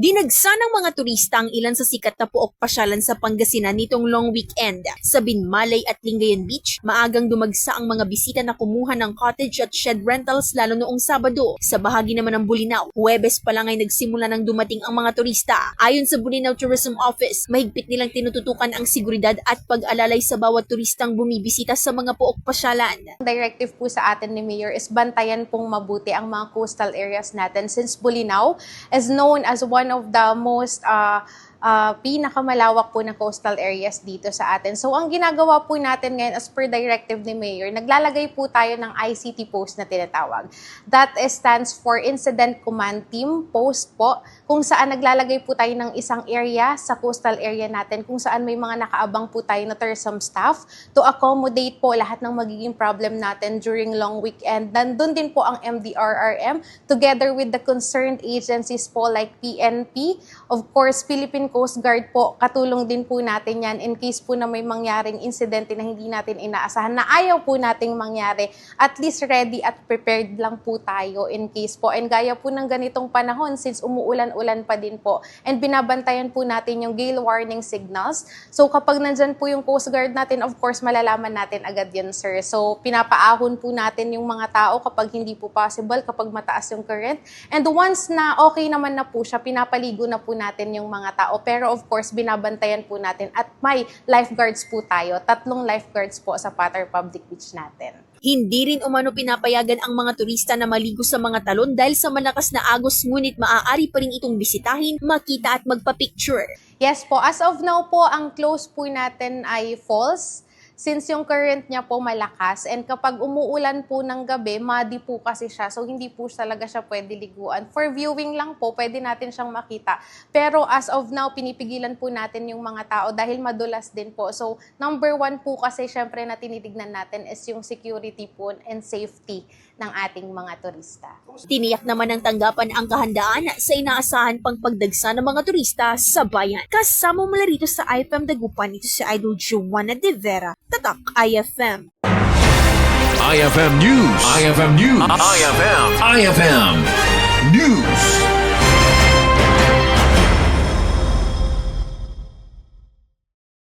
Dinagsa ng mga turista ang ilan sa sikat na puok pasyalan sa Pangasinan nitong long weekend. Sa Binmalay at Lingayen Beach, maagang dumagsa ang mga bisita na kumuha ng cottage at shed rentals lalo noong Sabado. Sa bahagi naman ng Bulinaw, Huwebes pa lang ay nagsimula ng dumating ang mga turista. Ayon sa Bulinaw Tourism Office, mahigpit nilang tinututukan ang seguridad at pag-alalay sa bawat turistang bumibisita sa mga puok pasyalan. Directive po sa atin ni Mayor is bantayan pong mabuti ang mga coastal areas natin since Bulinaw is known as one of the most pinakamalawak po na coastal areas dito sa atin. So, ang ginagawa po natin ngayon as per directive ni Mayor, naglalagay po tayo ng ICT post na tinatawag. That stands for Incident Command Team Post po, kung saan naglalagay po tayo ng isang area sa coastal area natin, kung saan may mga nakaabang po tayo na tourism staff to accommodate po lahat ng magiging problem natin during long weekend. Nandun din po ang MDRRM together with the concerned agencies po like PNP, of course, Philippine Coast Guard po, katulong din po natin yan in case po na may mangyaring insidente na hindi natin inaasahan, na ayaw po nating mangyari. At least ready at prepared lang po tayo in case po. And gaya po ng ganitong panahon, since umuulan-ulan pa din po, and binabantayan po natin yung gale warning signals. So kapag nandyan po yung Coast Guard natin, of course, malalaman natin agad yun, sir. So pinapaahon po natin yung mga tao kapag hindi po possible, kapag mataas yung current. And once na okay naman na po siya, pinapaligo na po natin yung mga tao. Pero of course, binabantayan po natin at may lifeguards po tayo. 3 lifeguards po sa Pater Public Beach natin. Hindi rin umano pinapayagan ang mga turista na maligo sa mga talon dahil sa malakas na agos, ngunit maaari pa rin itong bisitahin, makita at magpa-picture. Yes po, as of now po, ang close po natin ay falls. Since yung current niya po malakas, and kapag umuulan po ng gabi, muddy po kasi siya, so hindi po talaga siya pwede liguan. For viewing lang po, pwede natin siyang makita. Pero as of now, pinipigilan po natin yung mga tao dahil madulas din po. So number 1 po kasi syempre na tinitignan natin is yung security po and safety ng ating mga turista. Tiniyak naman ng tanggapan ang kahandaan sa inaasahan pang pagdagsa ng mga turista sa bayan. Kasama mula rito sa IFM Dagupan, ito si Idol Joanna De Vera, Tatak IFM. IFM News. IFM News. IFM News.